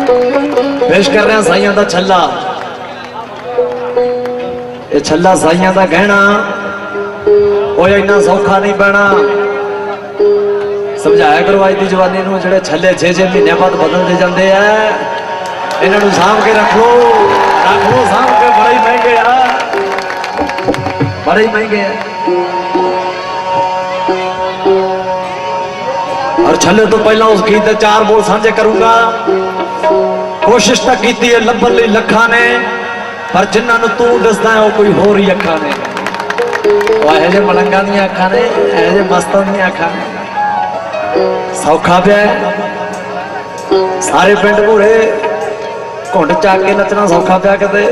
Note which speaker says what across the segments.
Speaker 1: पेश कर रहे हैं साइयां दा छल्ला। ये छल्ला साइयां दा गहना वो इन्ना सौखा नहीं पैना। समझाया करो अज की जवानी नूं जिहड़े छल्ले 6-6 महीने बाद बदलते जाते हैं, इन्हों सामभ के रख लो सामभ के। बड़े ही महंगे आ, बड़े ही महंगे हैं। और छल्ले तो पहला उस गीत 4 बोल साझे करूंगा। कोशिश तो की है लभन लई लखा ने, पर जिन्होंने तू दसदा है वो कोई होर ही अखा ने। यह जे मलंगा दी अखा ने, यह जे मस्तां दी अखा ने। सौखा पे सारे पिंड घूरे घुंड चाक के नचना सौखा पिया। कदे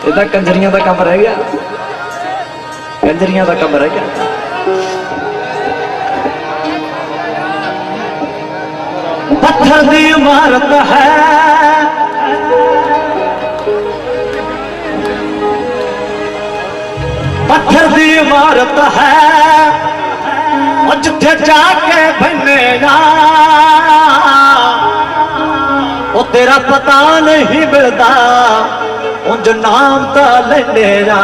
Speaker 1: इदा कंजरियां का काम रह गया, कंजरियां का काम रह गया। पत्थर की इमारत है, पत्थर की इमारत है, जिथे जाके बने वो तेरा पता नहीं मिलता, उंज नाम तो लेने जा।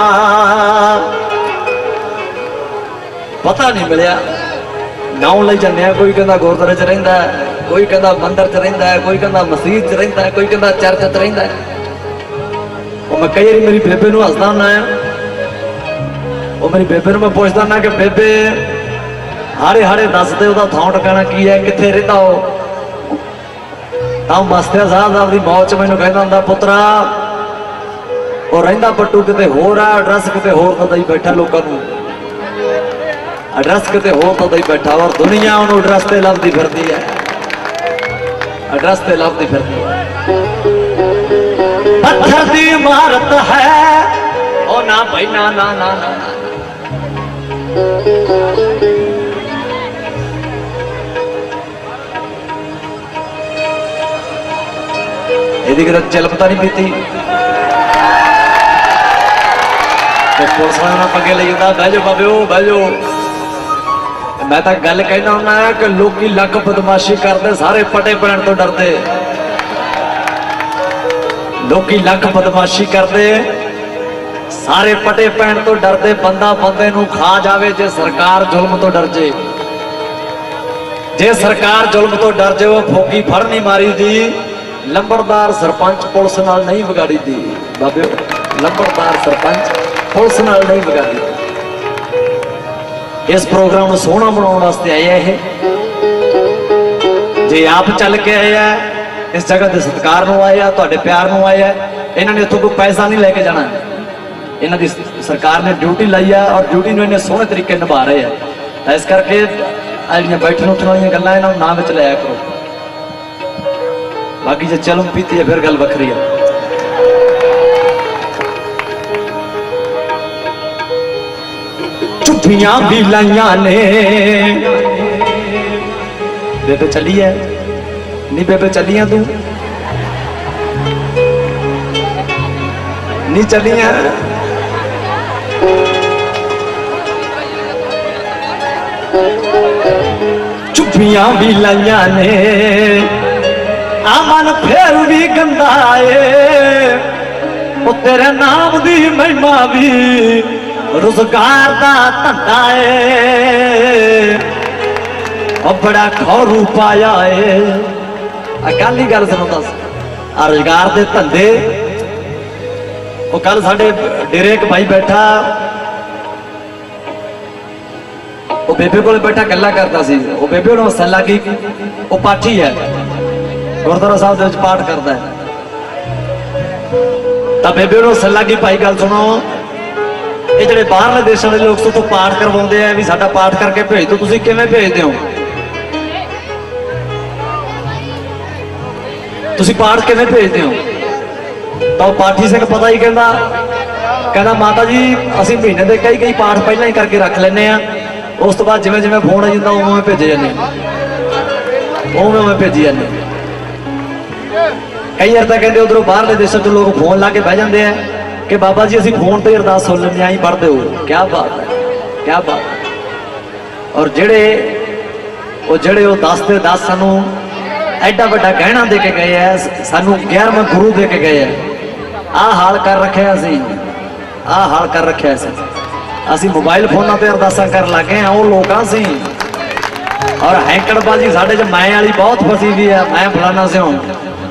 Speaker 1: पता नहीं मिलया, नाम ले जाने। कोई कहता गुरुद्वारे च रहिंदा है, कोई कहता मंदिर च रहिंदा है, कोई कहता मसीत च रहिंदा है, कोई कहता चर्च च रहिंदा है। मैं कई बार मेरी बेबे नूं हसदा हुंदा है, वो मेरी बेबे नूं मैं पुछदा ना कि बेबे हारे हारे दस दे उहदा थां ठिकाना की है, कित्थे रहिंदा हो? तां मास्टर साहब अपनी मौत च मैनूं कहंदा हुंदा, पुत्रा वो रहिंदा पट्टू किते होर आ, एड्रैस किते होर दा दई बैठा लोकां नूं, एड्रैस किते होर दा दई बैठा। और दुनिया उहनूं एड्रैस ते लभदी फिरदी है, एड्रैस ते लभदी फिरदी है। पत्थर दी इमारत है ओ ना भाई ना ना ना ना, ना। यदि चलपता नहीं पीती पुलिस वाले पगे ले जाता, बह जाओ बाबे बह जाओ। मैं तो गल कहना होना है कि लोग लख बदमाशी करते, सारे पटे पैण तो डरते। लोग लख बदमाशी करते, सारे पटे पैण तो डरते। बंदा बंदे नूं खा जावे जे सरकार जुल्म तो डर जे। जे सरकार जुल्म तो डर जे वो फोकी फड़ नहीं मारी दी, लंबड़दार सरपंच पुलिस नाल नहीं बिगाड़ी दी। बाबे लंबड़दार सरपंच पुलिस नाल नहीं बिगाड़ी दी। इस प्रोग्राम को सोहना बनाने वास्ते आया है, जे आप चल के आया इस जगह के सत्कार नूं आया, तुहाडे प्यार नूं आया। इन्होंने इत्थों कोई पैसा नहीं लेके जाना, इन्हां दी सरकार ने ड्यूटी लाई है और ड्यूटी नूं इन्हें सोहने तरीके निभा रहे हैं। इस करके जिहड़ियां बैठण उठण वालियां गल्लां इन्हां नूं नाम विच लिया करो। बाकी जो चलम पीती है फिर गल वखरी है। चुप्पियां भी लाइया ने, बेबे चली है नहीं, बेबे चली है तू नहीं चली है? चुप्पियां भी लाइया ने, आमन फिर भी गंदा है, वो तेरे नाम दी महिमा भी रोजगार का धंधा है। और बड़ा खौरू पाया है। अकाली गल सुनो दस, रोजगार के धंधे। वो कल साडे डेरे एक भाई बैठा, वो बेबे को बैठा गल्ला करता सी। वो बेबे को मसला की वो पाठी है, गुरुद्वारा साहब दे पाठ करता है। तो बेबे को सलाह की भाई गल सुनो, ये जो बाहरले देशों के लोग तो पाठ करवाते हैं भी साडा पाठ करके भेज दो, तुसीं किवें भेजदे हो? तुसीं पाठ किवें भेजदे हो? तो पाठी सिंह पता ही कहना माता जी असीं महीने के कई कई पाठ पहले ही करके रख लेने, उस तो बाद जिवें जिवें फोन आ जाता उवें भेजे जाने, उवें भेजी जाने। कई बार तो कहते उधरों बाहरले देशों के लोग फोन ला के बह जाते हैं कि बाबा जी असीं फोन पर अरदास सुन लें, आई पढ़ते हो। क्या बात है, क्या बात है। और जेड़े दसते 10 सानू ਐਡਾ ਵੱਡਾ ਗਹਿਣਾ ਦੇ ਕੇ ਗਏ ਐ, ਸਾਨੂੰ 11ਵਾਂ ਗੁਰੂ ਦੇ ਕੇ ਗਏ ਐ। ਆਹ ਹਾਲ ਕਰ ਰੱਖਿਆ ਸੀ, ਆਹ ਹਾਲ ਕਰ ਰੱਖਿਆ ਸੀ। ਅਸੀਂ ਮੋਬਾਈਲ ਫੋਨਾਂ ਤੇ ਅਰਦਾਸਾਂ ਕਰਨ ਲੱਗੇ ਆ, ਉਹ ਲੋਕਾਂ ਸੀ। ਔਰ ਹੈਂਕੜਬਾਜੀ ਸਾਡੇ 'ਚ ਮੈਂ ਵਾਲੀ ਬਹੁਤ ਫਸੀ ਵੀ ਆ, ਮੈਂ ਫਲਾਣਾ ਸਿਉਂ,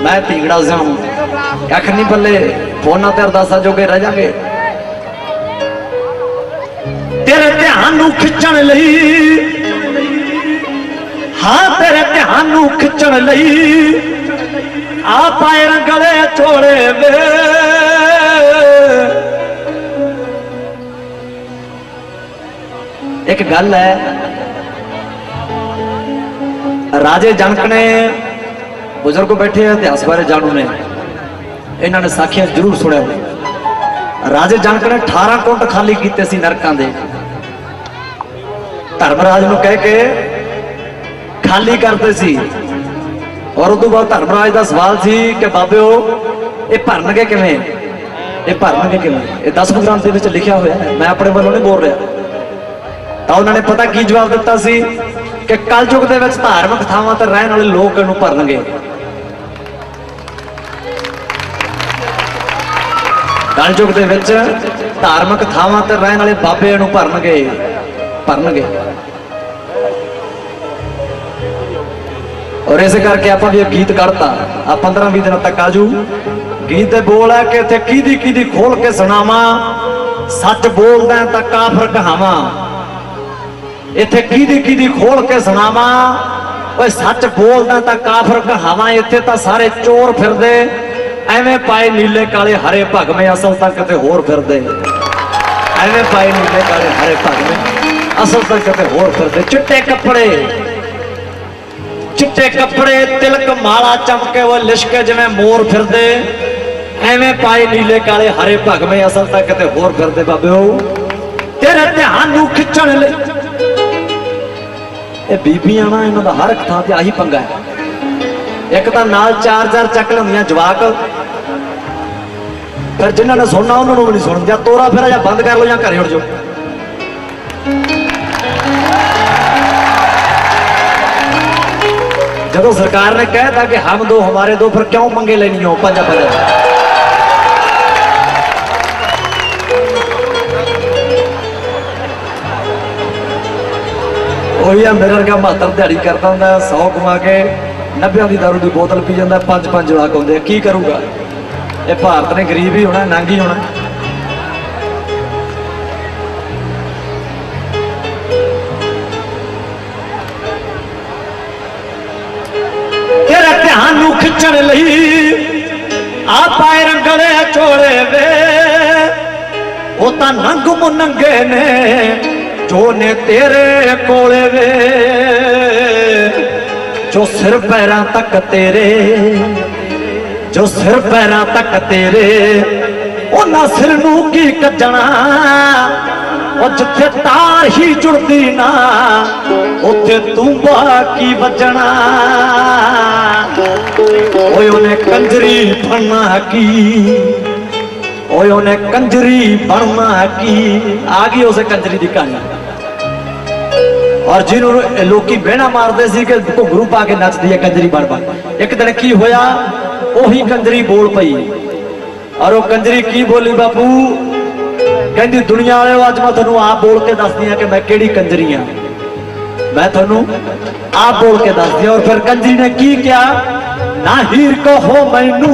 Speaker 1: ਮੈਂ ਢੀਂਗੜਾ ਸਿਉਂ, ਕੱਖ ਨਹੀਂ ਪੱਲੇ, ਫੋਨਾਂ ਤੇ ਅਰਦਾਸਾਂ ਜੋਗੇ ਰਹਿ ਜਾਗੇ। तेरे ध्यान नू खिंचण लई, हाँ तेरे ध्यान नू खिंचण लई आ पाए गले चोड़े वे। एक गल है, राजे जनक ने, बुजुर्ग बैठे इतिहास बारे जानू ने, इन्होंने साखियां जरूर सुने। राजे जनक ने 18 कुंड खाली किए सी नरकां दे, धर्मराज नूं कह के खाली करते सी। और उस बाद धर्मराज का सवाल सी कि बाबेओ ये भरनगे किवें, ये भरनगे किवें? ये 10 ग्रंथ दे विच लिखिया होया है, मैं अपने वालों नहीं बोल रहा। तो उन्होंने पता की जवाब दिता सी कि कलयुग दे विच धार्मिक थावां ते रहण वाले लोग इहनूं भरनगे। कलयुग दे विच धार्मिक थावां ते रहण वाले बाबे इहनूं भरनगे, भरनगे। और इस करके आप भी गीत करता, आप 15-20 दिन तक आजू गीत दे बोल है कि इत्थे किदी किदी खोल के सुनावा, सच बोलदा तां काफर कहावा। इत्थे किदी किदी खोल के सुनावा, ओए सच बोलदा तां काफर कहावा। इत्थे तां सारे चोर फिरदे, एवें पाए नीले काले हरे भगवे, असल तक किते होर फिरदे। एवें पाए नीले काले हरे भगवे, असल तक किते होर फिरदे। चिट्टे कपड़े, चिट्टे कपड़े, तिलक माला चमके वो लिशके जिवें मोर फिरदे, एवें पाए नीले काले हरे भगवे, असल तक किते होर फिरदे। बाबेओ तेरे ध्यान नूं खिंचण लई, ये बीबियां ना इन्हां दा हर एक थां ते आही पंगा है। एक तां नाल 4-4 चक लंदियां जवाक, फिर जिन्हां ने सुनना उन्हां नूं भी नहीं सुणदियां। तोरा फिर या बंद कर लो या घरे उड़ जाओ। जब सरकार ने कहता कि हम दो हमारे दो, फिर क्यों पंगे लेनी हो 5-5? मेरा क्या मातर दिहाड़ी करता हूं, 100 कमा के 90 की दारू की बोतल पी जाता, 5-5 जवाक होंगे, की करूगा? ये भारत ने गरीब ही होना, नंग ही होना। तेरे ध्यान नूं खिंचण लई आ पाए रंगले चोड़े वे, वो तां नंग मुनंगे ने जो ने तेरे कोले वे। जो सिर पैरां तक तेरे, जो सिर पैरां तक तेरे, उन्हां सिर नूं की कजना। और जिथे तार ही जुड़दी ना, उथे तूंबा की बजना। ओए उन्हें कंजरी बनना की, ओए उन्हें कंजरी बनना की। आ गई उसे कंजरी दी कहानी। और जिन्होंने लोकी बेना मारते सी कि घुंघरू पा के नचदी है कंजरी बन बन। एक दिन की होया, ओही कंजरी बोल पई। और वो कंजरी की बोली बापू, कहती दुनिया वाले अज मैं थोनू आप बोल के दस दिया कि मैं केड़ी कंजरी हाँ, मैं थोनू आप बोल के दस दिया। और फिर कंजरी ने की क्या, ना हीर को हो मैनू,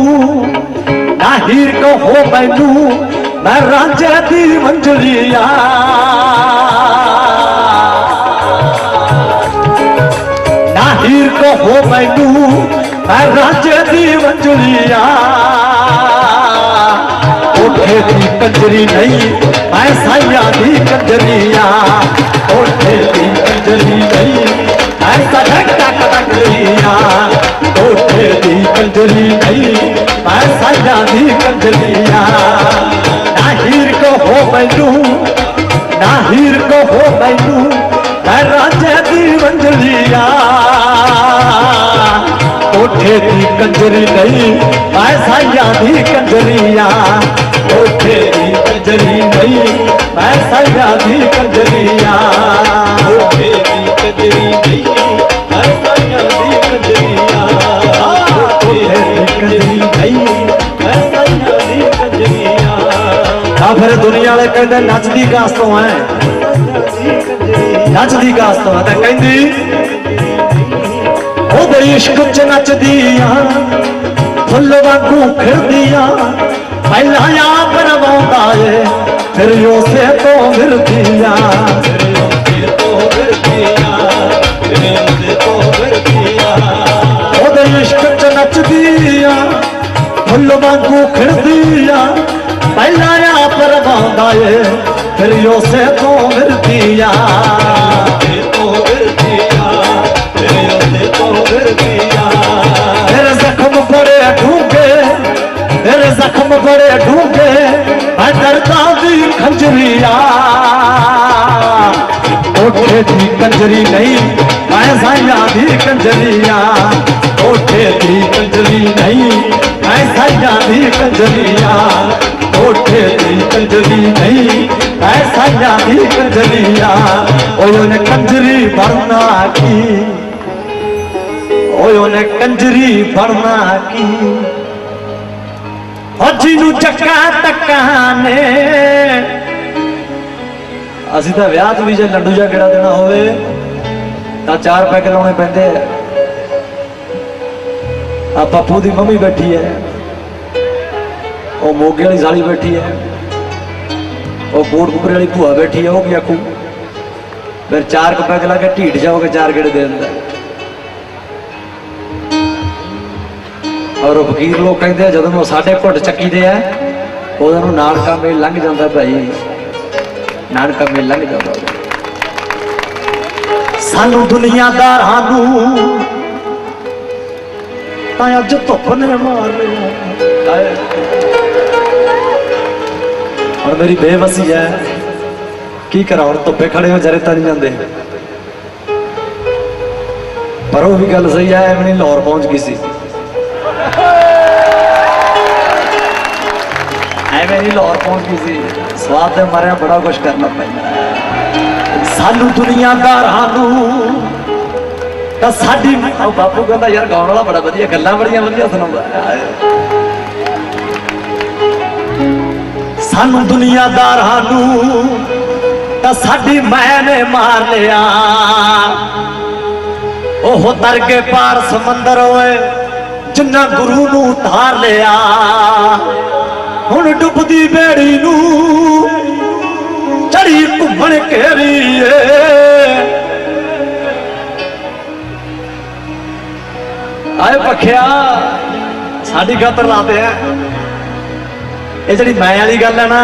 Speaker 1: ना हीर को हो मैनू, मैं रांझे दी मंजलिया। ना हीर को हो मैनू, मैं रांझे दी मंजलिया। ओठे दी कंजरी नहीं, मैं साइया दी कंजरिया। ओठे दी कंजरी नहीं, मैं सड़कता कंजरिया। ओठे दी कंजरी नहीं, मैं साइया दी कंजरिया। ना हीर को हो मैनू, ना हीर को हो मैनू, मैं रांझे दी मंजलिया। ओठे दी कंजरी नहीं, मैं साइया दी कंजरिया। ओठे दी कंजरी नहीं, मैं साइया दी कंजरिया। ओठे दी कंजरी नहीं, मैं साइया दी कंजरिया।
Speaker 2: कंजरी नहीं साइया दी कंजरिया।
Speaker 1: फिर दुनिया वाले कहते नचदी कास तो है, नचदी कास तो है, कहती ओदे इश्क च नचदिया फुल वांगू खिड़दिया, पहला आप रवांदा है फिर उसे तो फिरदिया, ओदे इश्क च नचदिया फुल वांगू खिड़दिया, पहला आप रवांदा है फिर उसे तो फिरदिया, मेरे जख्म बड़े ढूंढे, मेरे जख्म बड़े ढूंढे, मैं डरता दी खंजरिया, ओठे दी कंजरी नहीं मैं साइया दी कंजरिया, ओठे दी कंजरी नहीं मैं साइया दी कंजरिया, ओठे दी कंजरी नहीं मैं साइया दी कंजरिया, ओने कंजरी भरना की, ओने कंजरी भरना की, जिन्नू चक्का टक्का ने ਅਸੀਂ ਤਾਂ ਵਿਆਹ 'ਚ ਵੀ ਜੇ ਲੱਡੂ ਜਾਂ ਕਿਹੜਾ ਦੇਣਾ ਹੋਵੇ ਤਾਂ 4 ਪੈਕ ਲਾਉਣੇ ਪੈਂਦੇ ਆ। ਆ ਪੱਪੂ ਦੀ ਮੰਮੀ ਬੈਠੀ ਹੈ, ਉਹ ਮੋਗੇ ਵਾਲੀ ਸਾਲੀ ਬੈਠੀ ਹੈ, ਉਹ ਕੋਟਕਪੂਰੇ ਵਾਲੀ ਭੂਆ ਬੈਠੀ ਹੈ, ਉਹ ਕੀ ਆਖੂ ਫਿਰ 4 ਪੈਕ ਲਾ ਕੇ ਢੀਡ ਜਾਓਗੇ 4 ਗੇੜੇ ਦੇ ਦਿੰਦਾ। ਔਰ ਫਕੀਰ ਲੋਕ ਕਹਿੰਦੇ ਆ ਜਦੋਂ ਉਹ ਸਾਡੇ ਘੁੱਟ ਚੱਕੀਦੇ ਆ ਉਹਨਾਂ ਨੂੰ ਨਾਨਕਾ ਮੇਲ ਲੰਘ ਜਾਂਦਾ ਭਾਈ, ਨਾਨਕਾ ਮੇਲ ਲੰਘ ਜਾਂਦਾ। ਸਾਨੂੰ ਦੁਨੀਆਦਾਰਾਂ ਨੂੰ ਤਾਂ ਅੱਜ ਧੁੱਪ ਨੇ ਮਾਰ ਲਿਆ, ਹੁਣ ਮੇਰੀ ਬੇਵਸੀ ਹੈ ਕੀ ਕਰਾਂ, ਹੁਣ ਧੁੱਪੇ ਖੜੇ ਹੋ ਜਰੇ ਤਾਂ ਨਹੀਂ ਜਾਂਦੇ, ਪਰ ਉਹ ਵੀ ਗੱਲ ਸਹੀ ਹੈ ਐਵੇਂ ਨਹੀਂ ਲਾਹੌਰ ਪਹੁੰਚ ਗਈ ਸੀ, ਐਵੇਂ ਨਹੀਂ ਲਾਹੌਰ ਪਹੁੰਚ ਗਈ ਸੀ, ਸਵਾਦ ਦੇ ਮਾਰਿਆ ਬੜਾ ਕੁਛ ਕਰਨਾ ਪੈਂਦਾ। ਸਾਨੂੰ ਦੁਨੀਆਦਾਰਾਂ ਨੂੰ ਤਾਂ ਸਾਡੀ ਉਹ ਬਾਪੂ ਕਹਿੰਦਾ ਯਾਰ ਗਾਉਣ ਵਾਲਾ ਬੜਾ ਵਧੀਆ, ਗੱਲਾਂ ਬੜੀਆਂ ਵਧੀਆ ਸੁਣਾਉਂਦਾ। ਸਾਨੂੰ ਦੁਨੀਆਦਾਰਾਂ ਨੂੰ ਤਾਂ ਸਾਡੀ ਮੈਂ ਨੇ ਮਾਰ ਲਿਆ, ਉਹ ਤਰ ਕੇ ਪਾਰ ਸਮੁੰਦਰ ਓਏ ਜਿੰਨਾ ਗੁਰੂ ਨੂੰ ਉਤਾਰ ਲਿਆ, ਹੁਣ ਡੁੱਬਦੀ ਬੇੜੀ ਨੂੰ ਚੜੀ ਘੁੰਮਣ ਘੇਰੀਏ, ਆਏ ਪੱਖਿਆ ਸਾਡੀ ਖਾਤਰ ਲਾਤੇ ਆ। ਇਹ ਜਿਹੜੀ ਮੈਂ ਵਾਲੀ ਗੱਲ ਹੈ ਨਾ,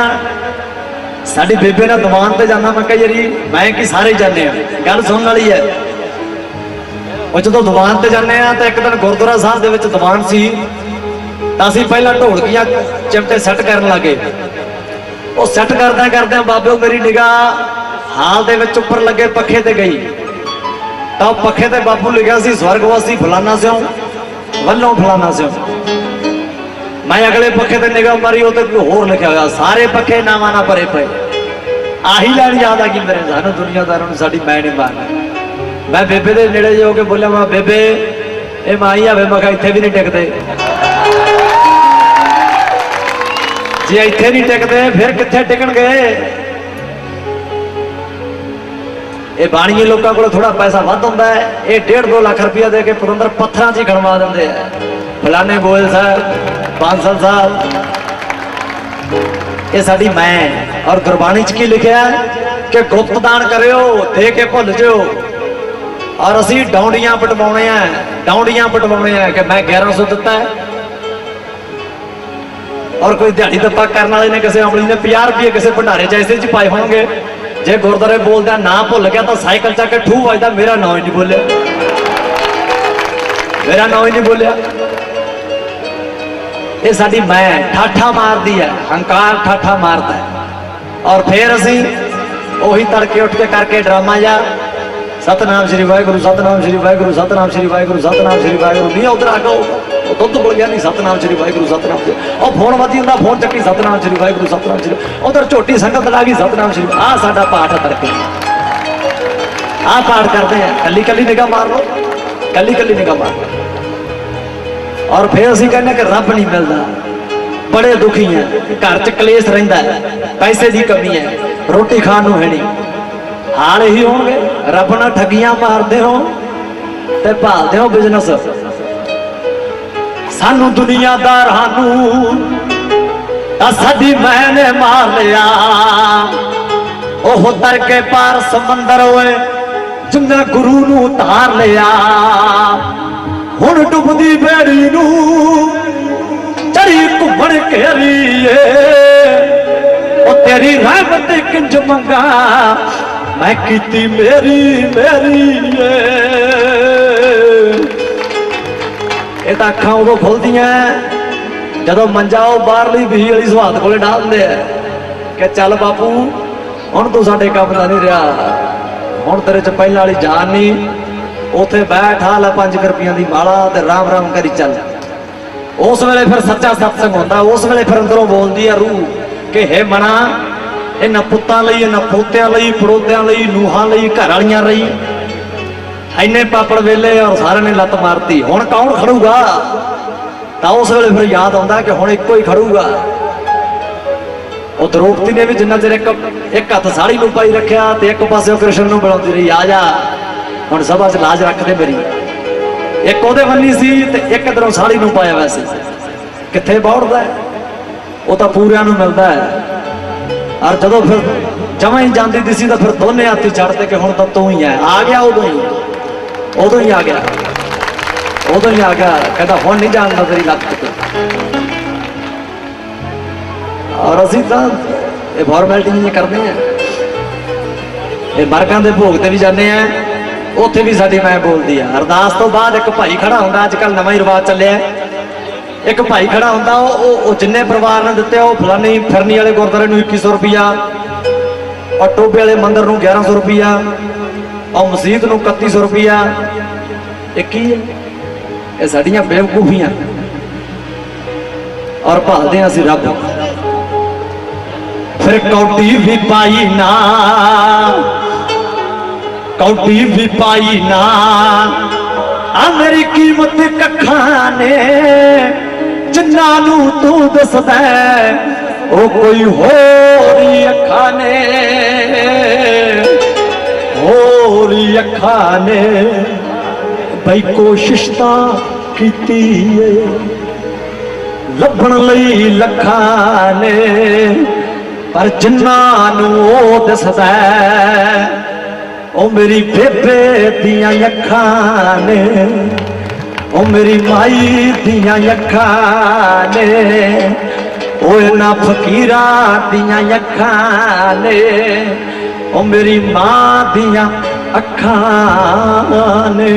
Speaker 1: ਸਾਡੀ ਬੇਬੇ ਨਾਲ ਦੀਵਾਨ ਤੇ ਜਾਂਦਾ ਮੈਂ ਕਈ ਵਾਰੀ, ਮੈਂ ਕੀ ਸਾਰੇ ਜਾਂਦੇ ਆ, ਗੱਲ ਸੁਣਨ ਵਾਲੀ ਹੈ। ਉਹ ਜਦੋਂ ਦੀਵਾਨ ਤੇ ਜਾਂਦੇ ਆ ਤਾਂ ਇੱਕ ਦਿਨ ਗੁਰਦੁਆਰਾ ਸਾਹਿਬ ਦੇ ਵਿੱਚ ਦੀਵਾਨ ਸੀ, ਤਾਂ ਅਸੀਂ ਪਹਿਲਾਂ ਢੋਲਕੀਆਂ ਚਿਮਟੇ ਸੈੱਟ ਕਰਨ ਲੱਗੇ। ਉਹ ਸੈੱਟ ਕਰਦਿਆਂ ਕਰਦਿਆਂ ਬਾਬਿਓ ਮੇਰੀ ਨਿਗਾਹ ਹਾਲ ਦੇ ਵਿੱਚ ਉੱਪਰ ਲੱਗੇ ਪੱਖੇ ਤੇ ਗਈ, ਤਾਂ ਪੱਖੇ ਤੇ ਬਾਪੂ ਲਿਖਿਆ ਸੀ ਸਵਰਗਵਾਸੀ ਫਲਾਨਾ ਸਿਓ ਵੱਲੋਂ ਫਲਾਨਾ ਸਿਓ। ਮੈਂ ਅਗਲੇ ਪੱਖੇ ਤੇ ਨਿਗਾਹ ਮਾਰੀ, ਉਹ ਤੇ ਕੋਈ ਹੋਰ ਲਿਖਿਆ ਹੋਇਆ, ਸਾਰੇ ਪੱਖੇ ਨਾਵਾਂ ਨਾਲ ਭਰੇ ਪਏ। ਆਹੀ ਲੈਣ ਯਾਦ ਆ ਗਈ ਮੇਰੇ, ਸਾਨੂੰ ਦੁਨੀਆਦਾਰਾਂ ਨੂੰ ਸਾਡੀ ਮੈਂ ਨਹੀਂ ਮਾਰਨਾ। ਮੈਂ ਬੇਬੇ ਦੇ ਨੇੜੇ ਜੋ ਕੇ ਬੋਲਿਆ, ਮੈਂ ਬੇਬੇ ਇਹ ਮਾਈ ਆਵੇ, ਮੈਂ ਕਿਹਾ ਇੱਥੇ ਵੀ ਨਹੀਂ ਟਿਕਦੇ, ਜੇ ਇੱਥੇ ਨਹੀਂ ਟਿਕਦੇ ਫਿਰ ਕਿੱਥੇ ਟਿਕਣਗੇ। ਇਹ ਬਾਣੀਏ ਲੋਕਾਂ ਕੋਲ ਥੋੜਾ ਪੈਸਾ ਵੱਧ ਹੁੰਦਾ ਹੈ, ਇਹ 1.5-2 ਲੱਖ ਰੁਪਇਆ ਦੇ ਕੇ ਪੁਰੰਦਰ ਪੱਥਰਾਂ 'ਚ ਹੀ ਗਣਵਾ ਦਿੰਦੇ ਆ। ਫਲਾਣੇ ਗੋਇਲ ਸਾਹਿਬ, ਬਾਂਸਲ ਸਾਹਿਬ, ਇਹ ਸਾਡੀ ਮੈਂ। ਔਰ ਗੁਰਬਾਣੀ 'ਚ ਕੀ ਲਿਖਿਆ ਕਿ ਗੁਪਤ ਦਾਨ ਕਰਿਓ ਦੇ ਕੇ ਭੁੱਲ ਜਿਓ, ਔਰ ਅਸੀਂ ਡੌਂਡੀਆਂ ਪਟਵਾਉਣੇ ਆ, ਡੌਂਡੀਆਂ ਪਟਵਾਉਣੇ ਆ ਕਿ ਮੈਂ 1100 ਦਿੱਤਾ ਹੈ, ਔਰ ਕੋਈ ਦਿਹਾੜੀ ਦੱਪਾ ਕਰਨ ਵਾਲੇ ਨੇ ਕਿਸੇ ਅਮਲੀ ਨੇ 50 ਰੁਪਏ ਕਿਸੇ ਭੰਡਾਰੇ ਜੈਸੇ 'ਚ ਪਾਏ ਹੋਣਗੇ। ਜੇ ਗੁਰਦੁਆਰੇ ਬੋਲਦਾ ਨਾ ਭੁੱਲ ਗਿਆ ਤਾਂ ਸਾਈਕਲ ਚੱਕ ਕੇ ਠੂ ਵੱਜਦਾ, ਮੇਰਾ ਨਾਂ ਹੀ ਨਹੀਂ ਬੋਲਿਆ, ਮੇਰਾ ਨਾਂ ਹੀ ਨਹੀਂ ਬੋਲਿਆ। ਇਹ ਸਾਡੀ ਮੈਂ ਠਾਠਾ ਮਾਰਦੀ ਹੈ, ਹੰਕਾਰ ਠਾਠਾ ਮਾਰਦਾ ਹੈ। ਔਰ ਫਿਰ ਅਸੀਂ ਉਹੀ ਤੜਕੇ ਉੱਠ ਕੇ ਕਰਕੇ ਡਰਾਮਾ ਜਾ ਸਤਨਾਮ ਸ਼੍ਰੀ ਵਾਹਿਗੁਰੂ, ਸਤਨਾਮ ਸ਼੍ਰੀ ਵਾਹਿਗੁਰੂ, ਸਤਨਾਮ ਸ਼੍ਰੀ ਵਾਹਿਗੁਰੂ, ਸਤਨਾਮ ਸ਼੍ਰੀ ਵਾਹਿਗੁਰੂ। ਨਹੀਂ ਉਧਰ ਆ ਗਓ, ਉਹ ਦੁੱਧ ਬੋਲ ਗਿਆ ਨਹੀਂ ਸਤਨਾਮ ਸ਼੍ਰੀ ਵਾਹਿਗੁਰੂ, ਸਤਨਾਮ ਸ਼੍ਰੀ। ਉਹ ਫੋਨ ਵੱਜੀ ਹੁੰਦਾ, ਫੋਨ ਚੱਕੀ ਸਤਨਾਮ ਸ਼੍ਰੀ ਵਾਹਿਗੁਰੂ, ਸਤਨਾਮ ਸ਼੍ਰੀ। ਉਧਰ ਝੋਟੀ ਸੰਗਤ ਲਾ ਗਈ ਸਤਨਾਮ ਸ਼੍ਰੀ। ਆਹ ਸਾਡਾ ਪਾਠ ਹੈ ਤੜਕੇ, ਆਹ ਪਾਠ ਕਰਦੇ ਆ। ਕੱਲੀ ਕੱਲੀ ਨਿਗਾਹ ਮਾਰ ਲਓ, ਕੱਲੀ ਕੱਲੀ ਨਿਗਾਹ ਮਾਰ ਲਓ। और फिर असीं कहने कि रब नहीं मिलता, बड़े दुखी हैं, घर च कलेश रहिंदा है, पैसे की कमी है, रोटी खाण नूं है नहीं। हाल यही होंगे, रब नाल ठगियां मारदे हो ते भालदे हो बिजनेस। सानू दुनियादारां नूं तां साडी मैने मार लिया, ओह तर के पार समंदर होए जिन्ना गुरु नूं तार लिया। हुण डुबदी बेड़ी नूं चढ़ी घुमण घेरीए, ओ तेरी रहमत किंज मंगा मैं कीती मेरी मेरी। ये तां अखां उदों खुलदियां जदों मंजा वो बाहरली बी वाली सुहात कोले डाल दिंदे आ कि चल बापू हुण तू साडे काम दा नहीं रहा, हुण तेरे च पहलां वाली जान नहीं, उथे बैठ आ ले 5 रुपइयां दी माला ते राम राम करी चल। उस वेले फिर सच्चा सत्संग होंदा, उस वेले फिर अंदरों बोलदी है रूह कि हे मना इन्हां पुत्तां लई, इन्हां पोतियां लई, पड़ोतियां लई, नूहां लई, घर वालियां लई इन्ने पापड़ वेले और सारे ने लत मारती, हुण कौन खड़ूगा? तां उस वेले फिर याद आउंदा कि हुण इक्को ही खड़ूगा। ਉਹ द्रौपदी ने भी जिन्ना चਿਰ एक हथ साड़ी नूं पाई रखिया ते एक पासे कृष्ण नूं बुलाउंदी रही, आ जा हुण सभा च लाज रख दे मेरी। एक ਉਹਦੇ ਬੰਨੀ ਸੀ ਤੇ ਇੱਕ ਇਧਰੋਂ ਸਾੜੀ ਨੂੰ ਪਾਇਆ ਵੈਸੇ ਕਿੱਥੇ ਬੌੜਦਾ ਹੈ, ਉਹ ਤਾਂ ਪੂਰਿਆਂ ਨੂੰ ਮਿਲਦਾ ਹੈ। ਔਰ ਜਦੋਂ ਫਿਰ ਜਮਾਂ ਹੀ ਜਾਂਦੀ ਦਿਸੀ ਤਾਂ ਫਿਰ ਦੋਨੇ ਹੱਥੀ ਛੱਡਦੇ ਕਿ ਹੁਣ ਤਾਂ ਤੂੰ ਹੀ ਹੈ। ਆ ਗਿਆ ਉਦੋਂ ਹੀ ਆ ਗਿਆ, ਉਦੋਂ ਹੀ ਆ ਗਿਆ, ਕਹਿੰਦਾ ਹੁਣ ਨਹੀਂ ਜਾਣਦਾ ਤੇਰੀ ਲੱਤ ਤੇ। और असीं तां ये फॉर्मैलिटी जी करते हैं, ये मरगां दे भोग ते भी जाने हैं, उत्थे भी साडी मैं बोलदी है। अरदास तो बाद एक भाई खड़ा हुंदा, अजकल नवां ही रिवाज चलिया, एक भाई खड़ा हुंदा, वो जिन्ने परिवार ने दित्ते वो फलानी फिरनी वाले गुरुद्वारे नूं 2100 रुपया, और टोबे वाले मंदिर नूं 1100 रुपया, और मसीत नूं 3100 रुपया। ये की है? ये साडियां बेवकूफियां। और भालदे असीं रब, फिर कौटी भी पाई ना, कौटी भी पाई ना, आ मेरी कीमत कखां ने जिन्ना नूं तू दसदा ओ कोई होरी अखां ने, होरी अखां ने बई कोशिश तां कीती है लभण लई लखां ने, पर जिन्ना नूं ओ दसदा ओ मेरी बेबे दियां अखां ने, ओ मेरी माई दियां अखां ने, ओ इन्हां फकीरां दियां अखां ने, ओ मेरी मां दियां अखां ने।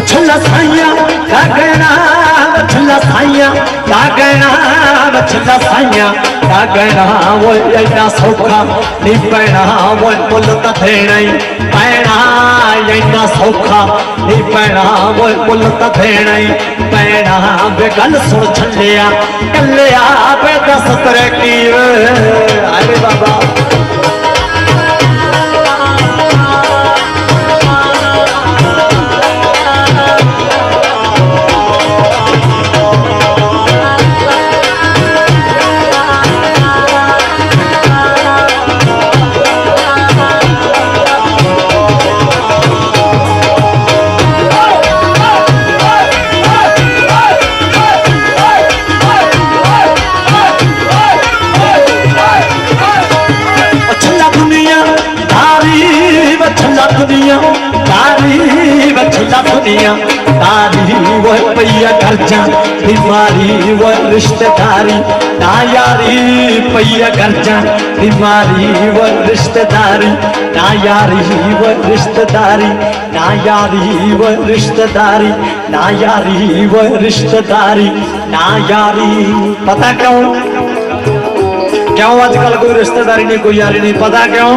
Speaker 1: छल्ला साइयां का गहना, छल्ला साइयां का गहना, छल्ला साइयां का गहना, वो इन्ना सौखा नहीं पैना, वो मुल तां देना ही पैना, इन्ना सौखा नहीं पैना, वो मुल तां देना ही पैना। वे गल सुन छल्लिया कल्लिया वे दस तेरे की अरे बाबा। दुनिया तारी वो पैया खर्चा बीमारी वो रिश्तेदारी ना यारी, पैया खर्चा बीमारी वो रिश्तेदारी ना यारी, वो रिश्तेदारी ना यारी, वो रिश्तेदारी ना यारी, वो रिश्तेदारी ना यारी। पता क्यों क्यों आजकल कोई रिश्तेदारी नहीं, कोई यारी नहीं? पता क्यों?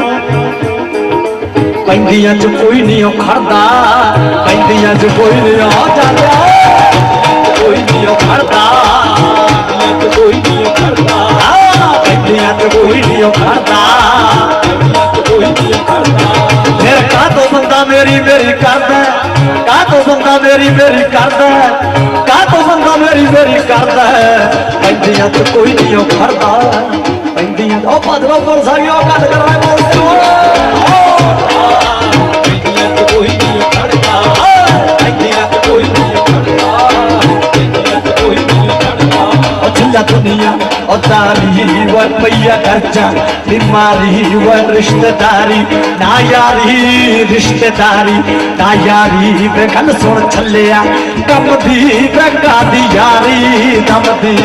Speaker 1: पैंदियां च कोई नहीं खड़दा, पैंदियां च कोई नहीं आ जाता। मेरी करदा का तो बंदा मेरी करदा पैंदियां तो कोई नहीं ओ खड़दा पैंदियां ओ भद्रो पुलिस आ गया गल कर रहा
Speaker 2: पैंदियां तो कोई नहीं खड़दा पैंदियां तो कोई नहीं खड़दा पैंदियां तो कोई नहीं खड़दा
Speaker 1: ओ झुल्ला दुनिया ओ तारी वो पैया खर्चा बीमारी वो रिश्तेदारी ना यारी रिश्तेदारी ना यारी वे गल सुन छलिया कम दी बेगा दी यारी दम दी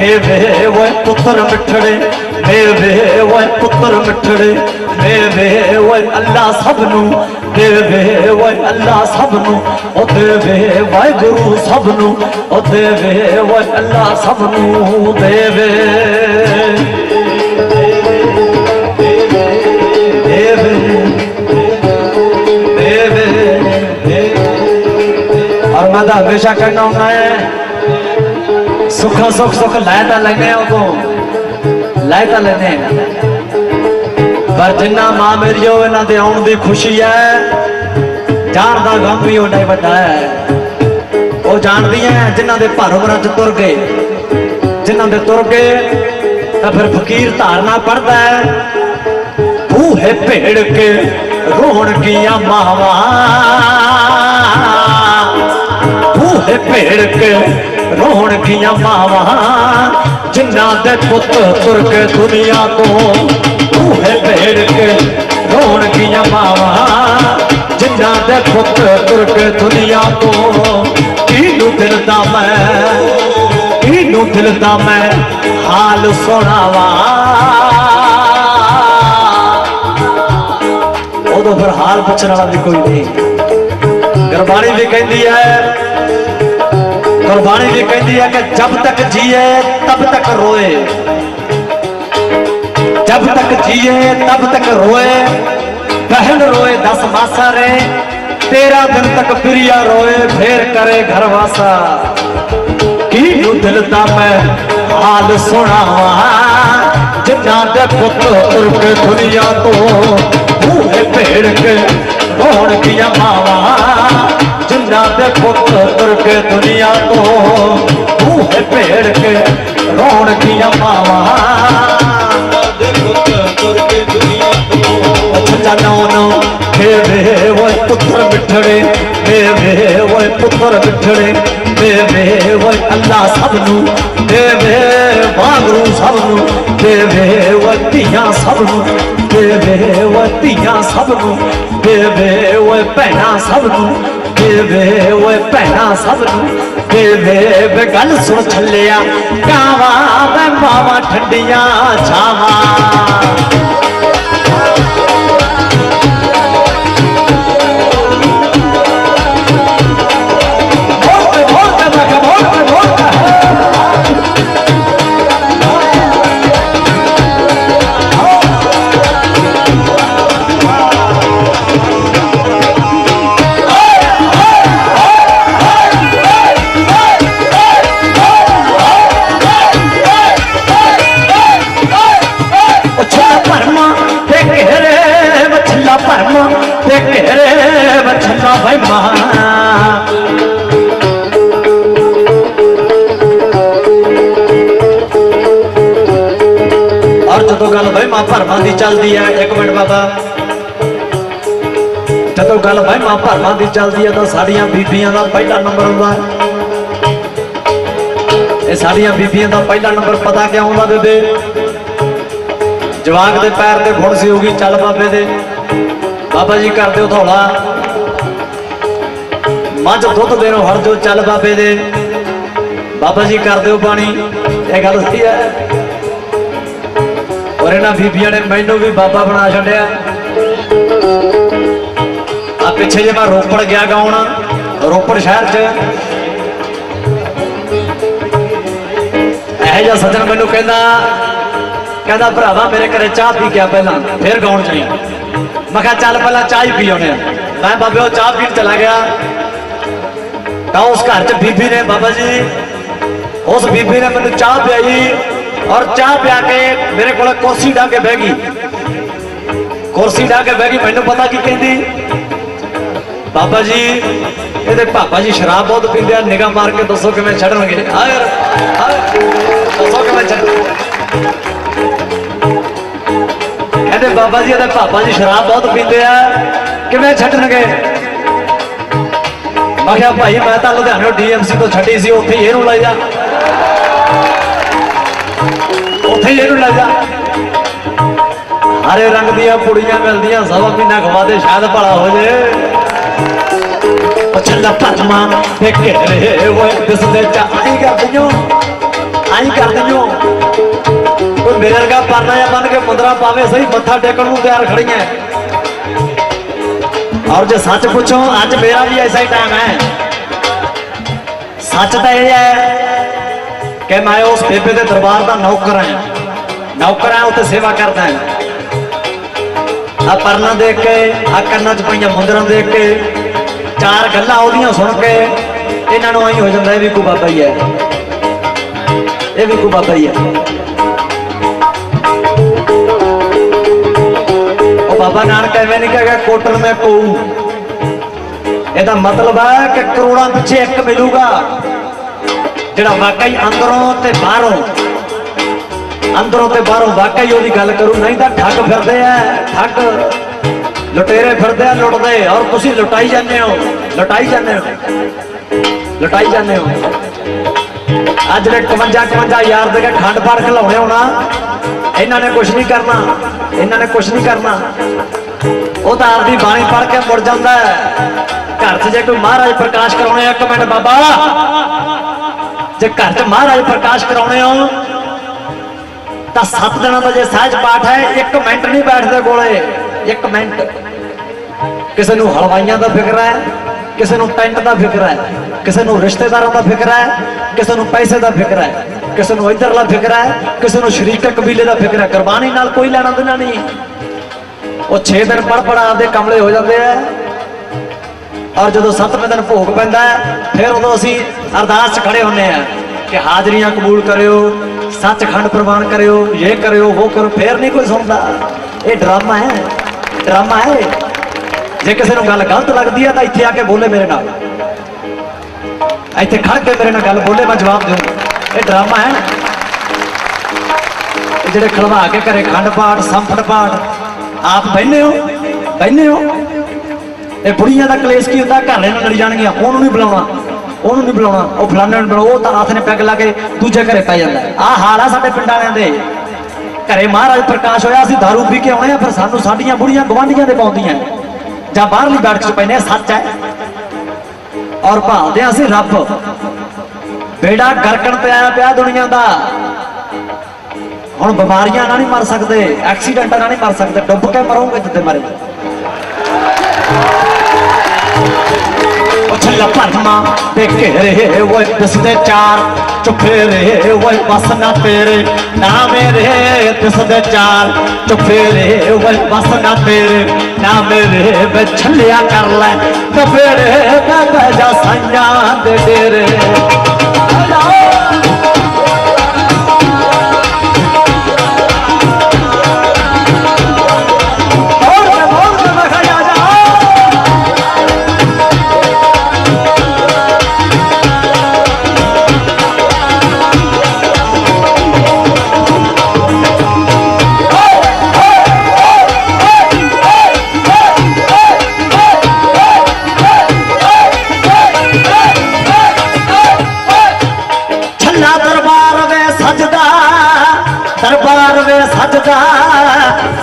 Speaker 1: मेवे वो पुत्र मिठड़े मेवे वो पुत्र मिठड़े मेवे वो अल्लाह सबनू देवे वो अल्लाह सबनू ओ देवे वाहिगुरू सबनू ओ देवे वो अल्लाह सबनू देवे देवे देवे और मैं तो हमेशा कहना हूं सुख सुख सुख लायता लेने लायता लेने पर जिन्ना मां मेरी हो इन्हां दे आउण दी खुशी है जान दा गम भी ओडा ही वड्डा है वो जानदी है जिन्हां दे भरवरां च तुर गए जिन्हां दे तुर गए तां फिर फकीर धारना पढ़दा है बूहे भेड़ के रोण गियां मावां बूहे भेड़ के रोण गियां मावां जिन्ना दे पुत तुर के दुनिया तो बूहे भेड़ के रोण गियां मावां जिन्ना दे पुत तुर के दुनिया तो किनू दिल दा मैं हाल सुनावा उदों फिर हाल पुछण वाला भी कोई नहीं गुरबाणी भी कहती है गुरबाणी भी कहती है कि जब तक जिए तब तक रोए जब तक जिए तब तक रोए बहन रोए 10 मासा रे 13 दिन तक प्रिया रोए फिर करे घर वासा की दिल दा मैं हाल सुनावा जिन्ना दे पुत तुर के दुनिया तो बूहे भेड़ के रोण गियां मावां जिन्ना दे पुत तुर के दुनिया तो बूहे भेड़ के रोण गियां मावां मेवे वो पुत्र मिठड़े मेवे वो पुत्र मिठड़े मेवे वो अल्लाह सबनू देवे वागरू सबनू देवे वो धीयां सबनू देवे वो धीयां सबनू देवे वो भैणा सबनू देवे वो भैणा सबनू देवे वे गल सुन छलिया कावा वे मावा ठंडियां छावा और जो गल भाई मां भरमा की चलती है एक मिनट बाबा जो गल भाई मां भरमा की चलती है तो साड़ियां बीबियां का पहला नंबर आता है साड़ियां बीबियां का पहला नंबर पता क्या आता बेबे जवाक के पैर से फुण सी होगी चल बाबे दे बाबा जी कर दो थोड़ा मझ दुध देनो हर जो चल बाबे दे बाबा जी कर दो पानी यह गल सही है और इन्होंने बीबिया ने मैनू भी बाबा बना छड़िया। आ पिछे जे मैं रोपड़ गया गाउन, रोपड़ शहर च यह जा सज्जन मैनू कहना भरावा मेरे घरे चाह पी गया पहला फिर गाउन चाहिए। मैं कहा चल पहला चाह ही पी आने। मैं बाबे चाह पीन चला गया तो उस घर च बीबी ने बाबा जी उस बीबी ने मैंने चाह पियाई और चाह पिया के मेरे को कुर्सी ढा के बह गई। कुर्सी ढा के बह गई। मैनू पता की कहती बाबा जी ये पापा जी शराब बहुत पींदे आ, निगाह मार के दसो कि मैं छड़नगे। दसो कि मैं कहते बाबा जी पापा जी शराब बहुत पींदे आ कि मैं छड़नगे। मैं क्या भाई मैं तो लुधियाने DMC तो छड़ी सी उत्थे ही इहनूं लै जा, उत्थे ही इहनूं लै जा। हरे रंग दियां पुड़ियां मिलदियां सवा महीना खवा दे शायद भला हो जाए। छल्ला परमा ते घेरे वो दिसदे आई कर दियो आई कर दियो। कोई मेरे वर्गा पाना या बन के मुद्रा पावे सही मत्था टेकन नूं तैयार खड़ी है। और जो सच पूछो अज मेरा भी ऐसा ही टाइम है। सच तो यह है कि मैं उस बेबे के दरबार का नौकर है, नौकर है उत्ते सेवा करता है। आ परना देख के आ कन्ना च पाइया मुंदरा देख के चार गल्लां ओदियां सुन के इन्हां नूं आई हो जांदा भी कोई बाबा ही है, ये भी कोई बाबा ही है। बाबा नानक एवं नहीं कहेगा कोटल में को मतलब है कि करोड़ों पिछे एक मिलूगा जिहड़ा वाकई अंदरों ते बाहरों वाकई ओदी गल करूं। नहीं तो ठग फिरदे आ, ठग लुटेरे फिरदे आ लुटदे और तुसीं लुटाई जाने हो, लुटाई जाने हो, लुटाई जाने हो। अज ने 51-51 दे खंड पाठ खिलाने होना, इन्होंने कुछ नहीं करना, इन्होंने कुछ नहीं करना। वो तो आपकी बाणी पढ़ के मुड़ जाता है। घर च जे कोई महाराज प्रकाश कराने, एक मिनट बाबा जे घर च महाराज प्रकाश कराने हो तो 7 दिन का जो सहज पाठ है 1 मिनट नहीं बैठते कोले, 1 मिनट। किसी को हलवाइया का फिक्र है, किसी को टेंट का फिक्र है, किसी को रिश्तेदारों का फिक्र है, किसी को पैसे का फिक्र है, किसी को इधरला फिक्र है, किसी को शरीक कबीले का फिक्र है। कुरबानी नाल कोई लेना देना नहीं। वो 6 दिन पढ़ आपके कमले हो जाते हैं और जो 7वें दिन भोग पैंदा है फिर उदों असीं अरदास च खड़े होने हैं कि हाजरियां कबूल करो, सचखंड प्रवान करो, ये करो वो करो। फिर नहीं कोई सुनता। ये ड्रामा है, ड्रामा है। जे किसी को गल गलत लगती है तो इत्थे आके बोले मेरे नाल, इत्थे खड़ के मेरे नाल गल बोले, मैं जवाब दूंगा। ये ड्रामा है। जिहड़े खड़वा के घरे खंड पाठ संपट पाठ आप बहने हो, बहने हो। ये बुढ़िया का कलेश की होता, घर में लड़ी जाएगियां, उन्होंने नहीं बुलाना, उन्होंने नहीं बुलाना, वो फलाने बुलाओ, वो तो हाथ ने पैग ला के दूजे घरे पै जाता है। आ हाल है साडे पिंडां दे। घरे महाराज प्रकाश होया, असीं दारू पी के आउणे, फिर सानूं साडीआं बुढ़ियां गवांढियां दे पाउंदियां जां बाहरली बैठक च पैने। सच है। और भालदे असीं रब। बेड़ा गरकण ते आया पिया दुनिया का। हुण बीमारियां नाल नहीं मर सकते, एक्सीडेंटां नाल नहीं मर सकते, डुब के मरोगे जिद्दे मरे। छल्ला भरमा ते घेरे वो दिसदे चार, चुफेरे वो बस ना तेरे ना मेरे, दिसदे चार चुफेरे वो बस ना तेरे ना मेरे। वे छलिया कर लै तो फेरे मैं बजा साइयां दे डेरे।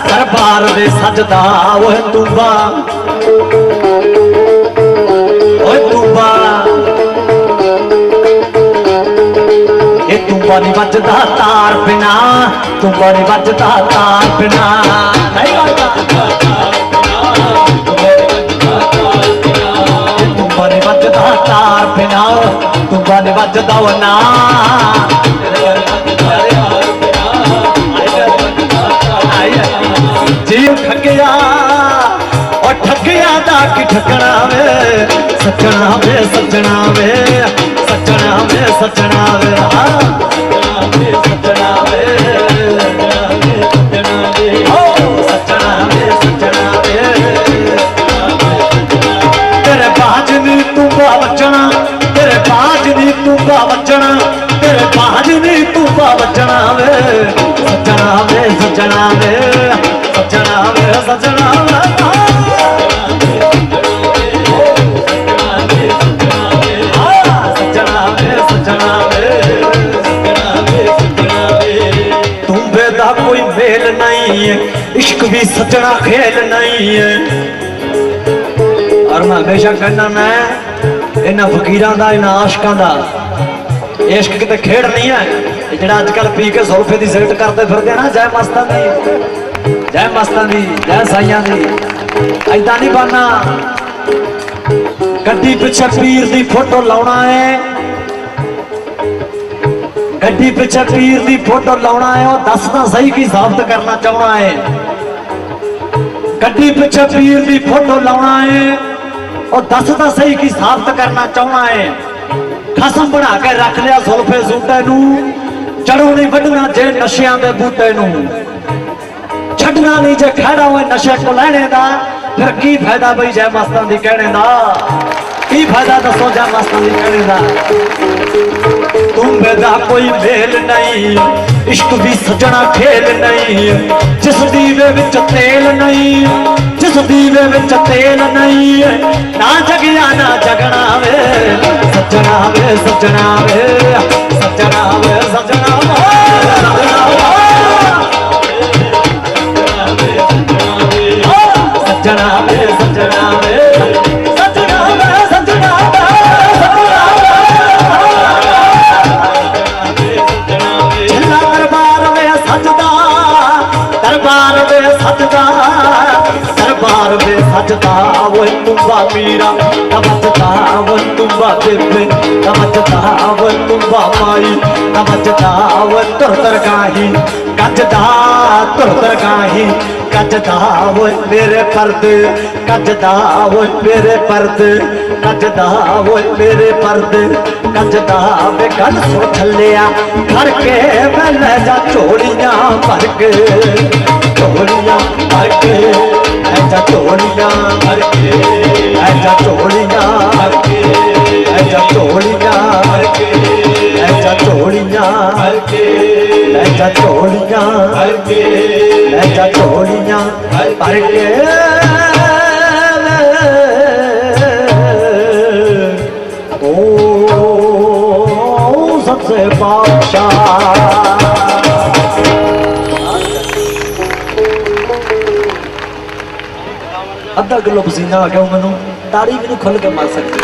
Speaker 1: दरबार वे सजदा वो तूबा, ओ तूबा ये तूबा नहीं बजदा तार बिना, तुंबा नहीं बजदा तार बिना नहीं बजदा तुंबा नहीं बजदा तार बिना तुंबा नहीं बजदा वो ना जी ठगिया और ठगिया दा की ठगना वे सजना वे सजना वे सजना वे सजना वे सजना वे सजना वे सजना वे तेरे बाज नी तुंबा बचना तेरे बाज नी तुंबा बचना तेरे बाज नी तुंबा बचना वे सजना वे सजना वे सजना वे सजना वे कोई मेल नहीं है इश्क भी सजना खेल नहीं है और मैं हमेशा कहना मैं इन्हां फकीरां दा इन्हां आशिकां दा इश्क किते खेड़ नहीं है जेड़ा अजकल पी के जुल्फे दी सिगरट करते फिरदे ना जय मस्तां दी जय साईयां दी ऐदा नहीं बनना गड्डी पिछे पीर दी फोटो लाउणा है गड्डी पिछे पीर दी फोटो लाउणा है और दसना सही की साबित करना चाहना है गड्डी पिछे पीर दी फोटो लाउणा है और दसना सही की साबित करना चाहना है खसम बना के रख लिया जुल्फे सूटे नू जड़ों नहीं वढना जे नशियां दे बूटे नू छड्डना नहीं जे खैड़ा होए नशे को लैणे दा फिर की फायदा बई जय मस्तां दी कहने दा की फायदा दसो जय मस्तां दी कहने दा तुम्बे दा कोई मेल नहीं इश्क भी सजना खेल नहीं जिस दीवे विच तेल नहीं जिस दीवे विच तेल नहीं ना जगिया ना जगना वे सजना वे सजना वे सजना वे सजना सजना वे सजना वे दरबार में सजदा वो तुम्बा मीरा नमजदा वो तुम्बा देवे नमजदा वो तुम्बा माई नमजदा वो तुरदरगाही गजदा तुरदरगाही गजदा वो मेरे पर्दे गजदा वो मेरे पर्दे गजदा वो मेरे पर्दे गजदा वे गल सुन थल्लिया घर के मैं ले जा चोलियां भर के चोलियां भर के ऐसा चोलियां भर के ऐसा चोलियां भर के ऐसा चोलियां भर के ऐसा चोलियां भर के ऐसा चोलियां भर के ऐसा चोलियां भर के ओ सबसे बादशाह अद्धा किलो पसीना आ गया मैनू ताड़ी भी नहीं खुल के मार सकती।